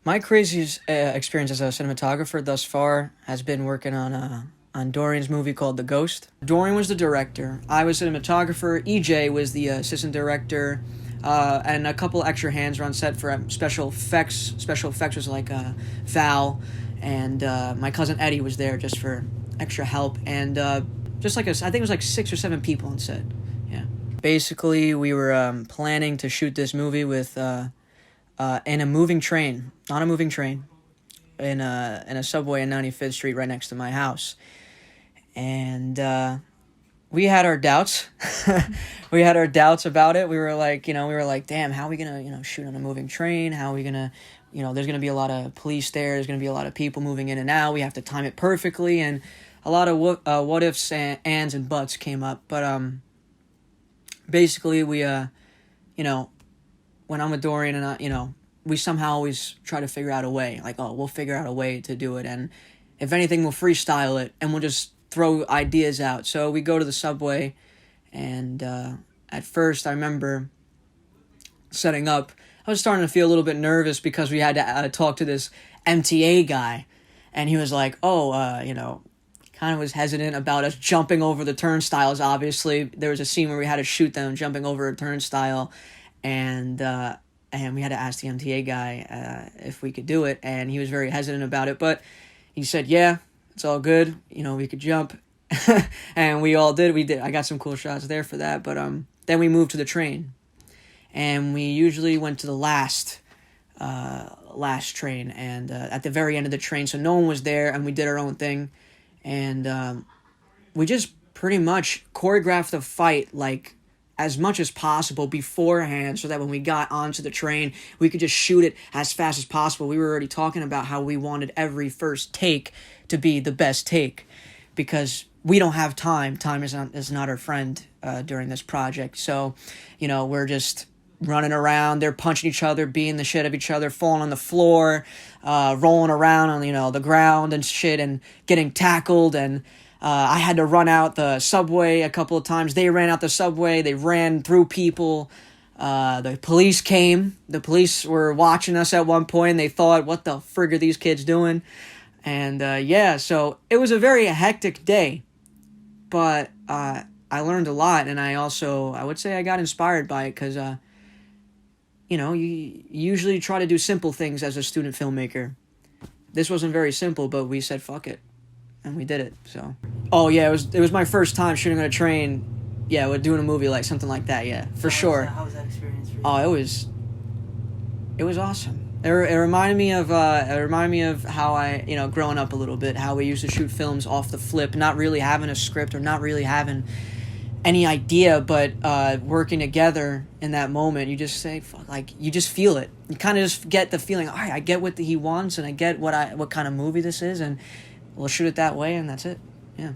My craziest experience as a cinematographer thus far has been working on Dorian's movie called The Ghost. Dorian was the director. I was cinematographer. EJ was the assistant director, and a couple extra hands were on set for special effects. Special effects was like Val, and my cousin Eddie was there just for extra help, and just like I think it was like 6 or 7 people on set. Yeah. Basically, we were planning to shoot this movie with. In a moving train, on a moving train, in a subway on 95th Street right next to my house. And we had our doubts. We had our doubts about it. We were like, damn, how are we going to, shoot on a moving train? How are we going to, there's going to be a lot of police there. There's going to be a lot of people moving in and out. We have to time it perfectly. And a lot of what ifs and ands and buts came up. But basically, we, when I'm with Dorian and we somehow always try to figure out a way. Like, we'll figure out a way to do it. And if anything, we'll freestyle it and we'll just throw ideas out. So we go to the subway, and at first I remember setting up. I was starting to feel a little bit nervous because we had to talk to this MTA guy. And he was like, kind of was hesitant about us jumping over the turnstiles, obviously. There was a scene where we had to shoot them jumping over a turnstile. And we had to ask the MTA guy if we could do it, and he was very hesitant about it, but he said, yeah, it's all good, we could jump. And we all did. I got some cool shots there for that, but then we moved to the train, and we usually went to the last train, and at the very end of the train, so no one was there, and we did our own thing, and we just pretty much choreographed the fight, like, as much as possible beforehand, so that when we got onto the train, we could just shoot it as fast as possible. We were already talking about how we wanted every first take to be the best take, because we don't have time. Time is not our friend during this project. So, we're just running around. They're punching each other, beating the shit out of each other, falling on the floor, rolling around on, the ground and shit, and getting tackled. And I had to run out the subway a couple of times. They ran out the subway. They ran through people. The police came. The police were watching us at one point. And they thought, what the frig are these kids doing? And so it was a very hectic day. But I learned a lot. And I would say I got inspired by it because, you usually try to do simple things as a student filmmaker. This wasn't very simple, but we said, fuck it. And we did it, so. Oh, yeah, it was my first time shooting on a train. Yeah, we're doing a movie like something like that, yeah, for sure. How was that experience for you? Oh, it was awesome. It reminded me of how I, growing up a little bit, how we used to shoot films off the flip, not really having a script or not really having any idea, but working together in that moment, you just say, fuck, like, you just feel it. You kind of just get the feeling, all right, I get what he wants, and I get what kind of movie this is, and we'll shoot it that way, and that's it. Yeah.